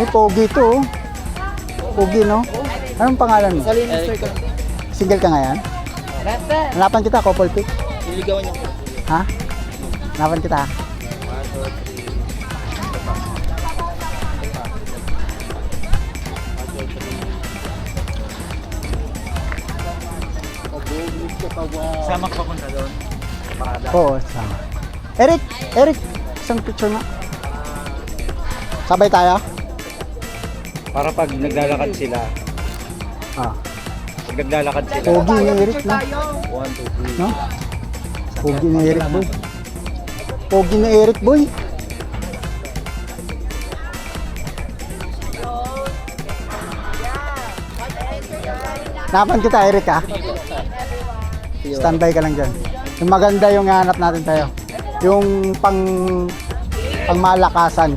May pogi to. Oh. Pogi, no? Anong pangalan mo? Single ka ngayon? Hanapan kita, couple pic. Niligawan niyo. Ha? Hanapan kita. Sama ka papunta doon. Parada. Oo, sama. Eric, isang picture na. Sabay tayo? Para pag naglalakad sila, Ah. pag naglalakad sila. Pogi ni Eric, no? 1, 2, 3. No? Pogi ni Eric, boy. Pogi ni Eric, boy. Hanapan kita, Eric, ha? Standby ka lang dyan. Yung maganda yung hanap natin tayo. Yung pang malakasan.